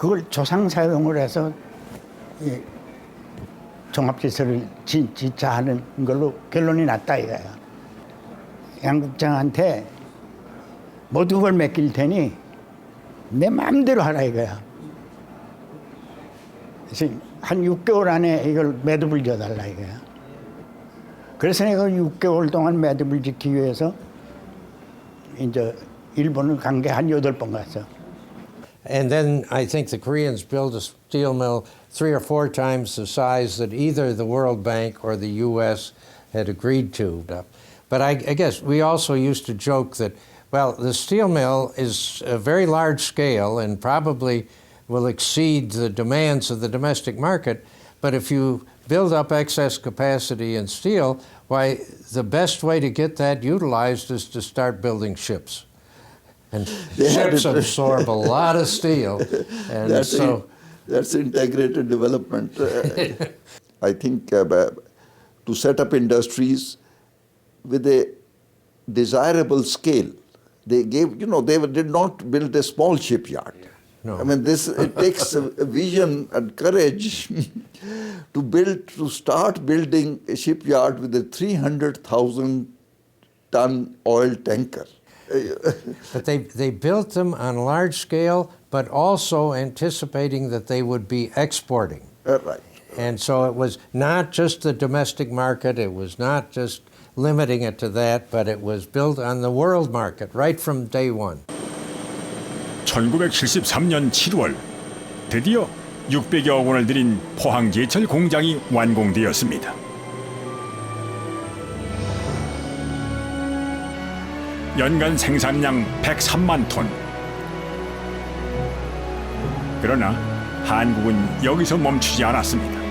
그걸 조상 사용을 해서 이 종합시설을 짓자 하는 걸로 결론이 났다 이거야. 양국장한테 모든 걸 맡길 테니 내 마음대로 하라 이거야. 그래서 한 6개월 안에 이걸 매듭을 지어달라 이거야. 그래서 내가 6개월 동안 매듭을 지키기 위해서 이제 일본을 간 게 한 8번 갔어. And then I think the Koreans built a steel mill 3 or 4 times the size that either the World Bank or the U.S. had agreed to. But I guess we also used to joke that, well, the steel mill is a very large scale and probably will exceed the demands of the domestic market, but if you build up excess capacity in steel, why, the best way to get that utilized is to start building ships. And ships absorb a lot of steel. And that's integrated development. I think to set up industries with a desirable scale, they gave, they did not build a small shipyard. No. I mean, it takes a vision and courage to start building a shipyard with a 300,000 ton oil tanker. But they built them on a large scale, but also anticipating that they would be exporting. Right. And so it was not just the domestic market, it was not just limiting it to that, but it was built on the world market right from day one. 1973년 7월 드디어 600여 원을 들인 포항제철 공장이 완공되었습니다. 연간 생산량 103만 톤. 그러나 한국은 여기서 멈추지 않았습니다.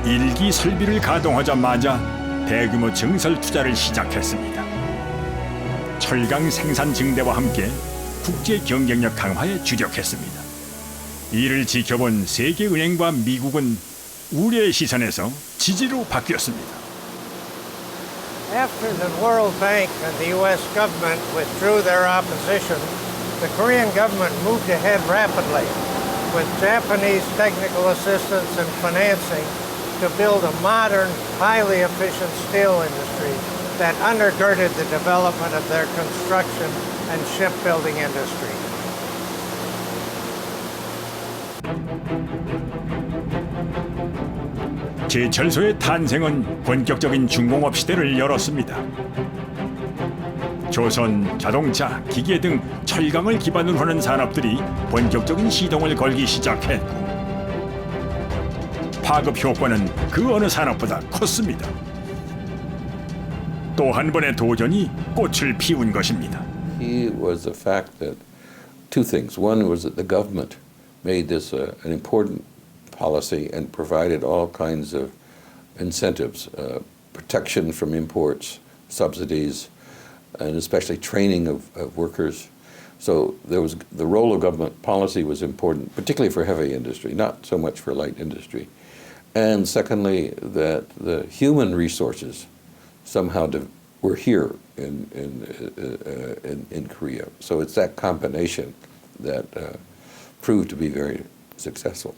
1기 설비를 가동하자마자 대규모 증설 투자를 시작했습니다. 철강 생산 증대와 함께 국제 경쟁력 강화에 주력했습니다. 이를 지켜본 세계은행과 미국은 우려의 시선에서 지지로 바뀌었습니다. After the World Bank and the U.S. government withdrew their opposition, the Korean government moved ahead rapidly with Japanese technical assistance and financing to build a modern, highly efficient steel industry that undergirded the development of their construction and shipbuilding industry. 제철소의 탄생은 본격적인 중공업 시대를 열었습니다. 조선, 자동차, 기계 등 철강을 기반으로 하는 산업들이 본격적인 시동을 걸기 시작했고 파급 효과는 그 어느 산업보다 컸습니다. 또 한 번의 도전이 꽃을 피운 것입니다. He was the fact that two things. One was that the government made this an important policy and provided all kinds of incentives, protection from imports, subsidies, and especially training of workers. So the role of government policy was important, particularly for heavy industry, not so much for light industry. And secondly, that the human resources somehow were here in Korea. So it's that combination that proved to be very successful.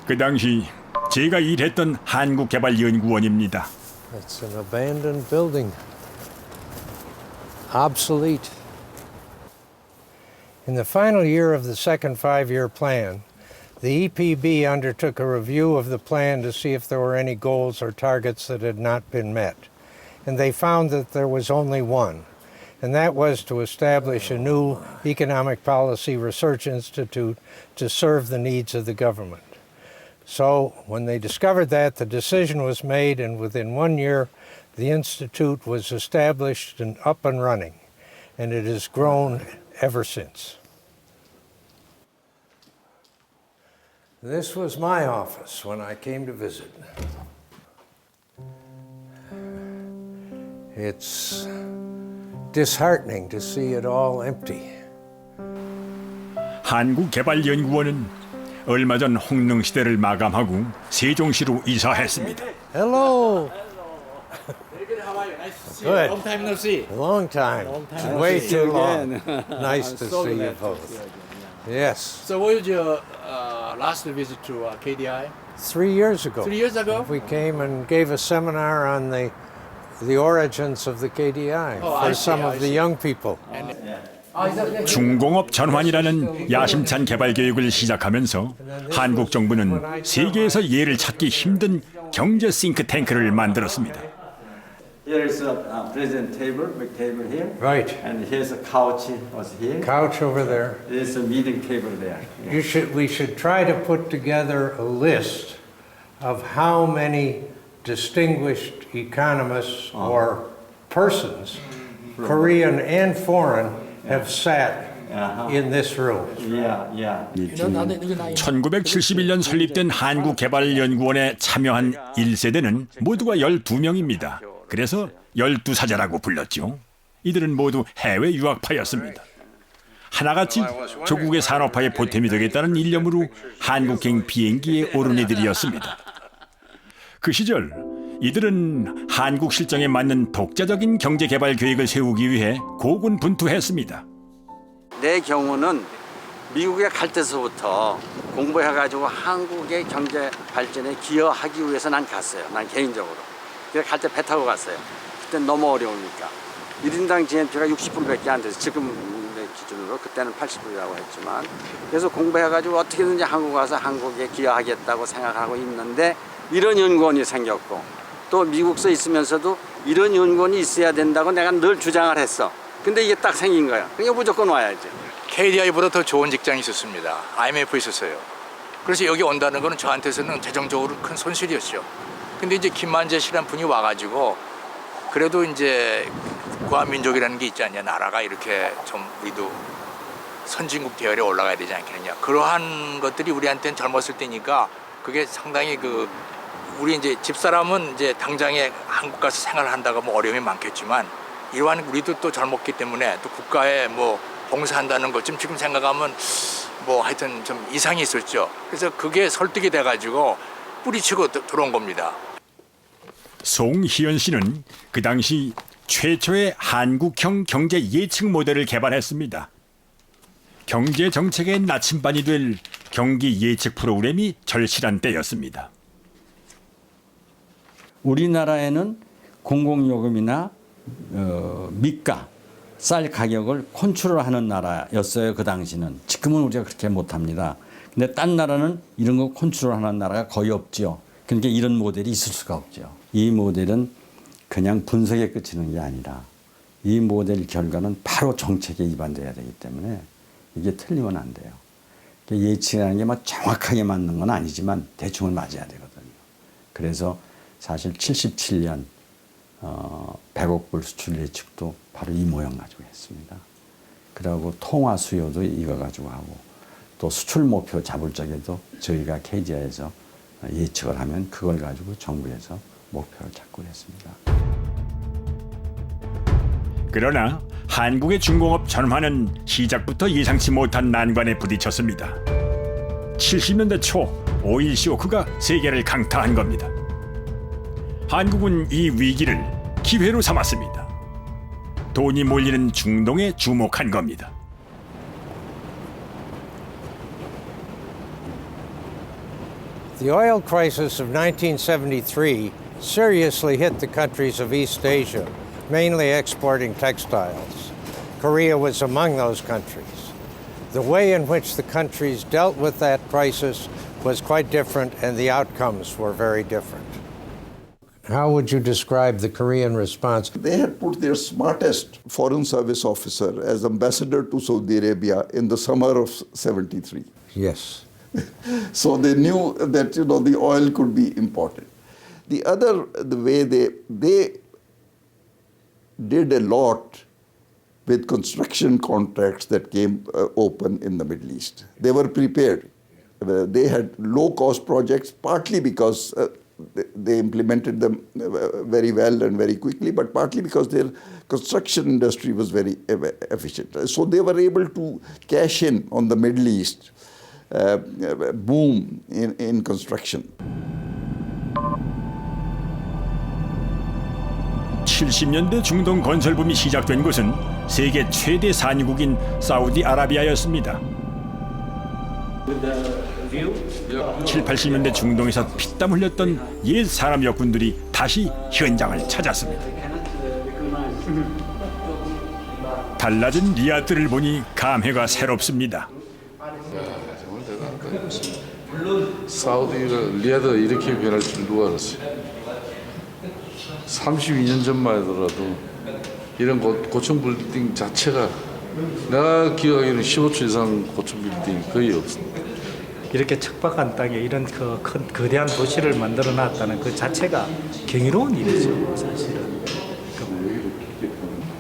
그 당시 제가 일했던 한국개발연구원입니다. It's an abandoned building, obsolete. In the final year of the second 5-year plan, the EPB undertook a review of the plan to see if there were any goals or targets that had not been met. And they found that there was only one, and that was to establish a new economic policy research institute to serve the needs of the government. So when they discovered that, the decision was made, and within 1 year, the institute was established and up and running, and it has grown ever since. This was my office when I came to visit. It's disheartening to see it all empty. 한국개발연구원은 얼마 전 홍릉 시대를 마감하고 세종시로 이사했습니다. Hello. Good. Long time no see. A long time. time. Way See too you long. again. Nice to So see you glad to both. see you again, Yes. So what was your last visit to KDI? 3 years ago. 3 years ago? We came and gave a seminar on the origins of the KDI Oh, for I see, some I of the see. young people. 중공업 전환이라는 야심찬 개발 계획을 시작하면서 한국 정부는 세계에서 예를 찾기 힘든 경제 싱크탱크를 만들었습니다. Here is a present table, big table here. Right. And here's a couch was here. Couch over there. There's a meeting table there. We should try to put together a list of how many distinguished economists or persons, Korean and foreign, have sat in this room. Yeah. 1971년 설립된 한국개발연구원에 참여한 1세대는 모두가 12명입니다. 그래서 12사자라고 불렀죠. 이들은 모두 해외 유학파였습니다. 하나같이 조국의 산업화에 보탬이 되겠다는 일념으로 한국행 비행기에 오른 이들이었습니다. 그 시절 이들은 한국 실정에 맞는 독자적인 경제개발 계획을 세우기 위해 고군분투했습니다. 내 경우는 미국에 갈 때서부터 공부해가지고 한국의 경제 발전에 기여하기 위해서 난 갔어요. 난 개인적으로. 그래서 갈 때 배 타고 갔어요. 그때 너무 어려우니까. 1인당 GNP가 60불밖에 안 돼서 지금 기준으로 그때는 80불이라고 했지만 그래서 공부해가지고 어떻게든지 한국 와서 한국에 기여하겠다고 생각하고 있는데 이런 연구원이 생겼고 또 미국서 있으면서도 이런 연구원이 있어야 된다고 내가 늘 주장을 했어. 근데 이게 딱 생긴 거야. 그러니까 무조건 와야지. KDI보다 더 좋은 직장이 있었습니다. IMF 있었어요. 그래서 여기 온다는 거는 저한테서는 재정적으로 큰 손실이었죠. 근데 이제 김만재 씨란 분이 와가지고 그래도 이제 구한민족이라는 게 있지 않냐. 나라가 이렇게 좀 우리도 선진국 대열에 올라가야 되지 않겠느냐. 그러한 것들이 우리한테는 젊었을 때니까 그게 상당히 우리 이제 집사람은 이제 당장에 한국 가서 생활을 한다고 뭐 어려움이 많겠지만 이러한 우리도 또 젊었기 때문에 또 국가에 뭐 봉사한다는 것 좀 지금 생각하면 뭐 하여튼 좀 이상이 있었죠. 그래서 그게 설득이 돼가지고 뿌리치고 들어온 겁니다. 송희연 씨는 그 당시 최초의 한국형 경제 예측 모델을 개발했습니다. 경제 정책의 나침반이 될 경기 예측 프로그램이 절실한 때였습니다. 우리나라에는 공공요금이나 미가, 쌀 가격을 컨트롤하는 나라였어요. 그 당시는. 지금은 우리가 그렇게 못합니다. 근데 딴 나라는 이런 거 컨트롤하는 나라가 거의 없죠. 그러니까 이런 모델이 있을 수가 없죠. 이 모델은 그냥 분석에 그치는 게 아니라 이 모델 결과는 바로 정책에 입안돼야 되기 때문에 이게 틀리면 안 돼요. 예측이라는 게 막 정확하게 맞는 건 아니지만 대충은 맞아야 되거든요. 그래서 사실 77년 100억 불 수출 예측도 바로 이 모형 가지고 했습니다. 그리고 통화 수요도 이거 가지고 하고 또 수출 목표 잡을 적에도 저희가 KDI에서 예측을 하면 그걸 가지고 정부에서 목표를 잡고 했습니다. 그러나 한국의 중공업 전환은 시작부터 예상치 못한 난관에 부딪혔습니다. 70년대 초 오일 쇼크가 세계를 강타한 겁니다. 한국은 이 위기를 기회로 삼았습니다. 돈이 몰리는 중동에 주목한 겁니다. The oil crisis of 1973 seriously hit the countries of East Asia, mainly exporting textiles. Korea was among those countries. The way in which the countries dealt with that crisis was quite different, and the outcomes were very different. How would you describe the Korean response? They had put their smartest foreign service officer as ambassador to Saudi Arabia in the summer of 73. Yes. So they knew that the oil could be imported. The way they did a lot with construction contracts that came open in the Middle East. They were prepared. They had low-cost projects, partly because they implemented them very well and very quickly, but partly because their construction industry was very efficient. So they were able to cash in on the Middle East boom in construction. 1970년대 중동 건설붐이 시작된 곳은 세계 최대 산유국인 사우디아라비아였습니다. 7, 80년대 중동에서 피땀 흘렸던 옛 사람 역군들이 다시 현장을 찾았습니다. 달라진 리야드를 보니 감회가 새롭습니다. 사우디가 리야드가 이렇게 변할 줄 누가 알았어요. 32년 전만 하더라도 이런 고층 빌딩 자체가 내가 기억하기로는 15층 이상 고층 빌딩 거의 없습니다. 이렇게 척박한 땅에 이런 큰 거대한 도시를 만들어 놨다는 그 자체가 경이로운 일이죠, 사실은.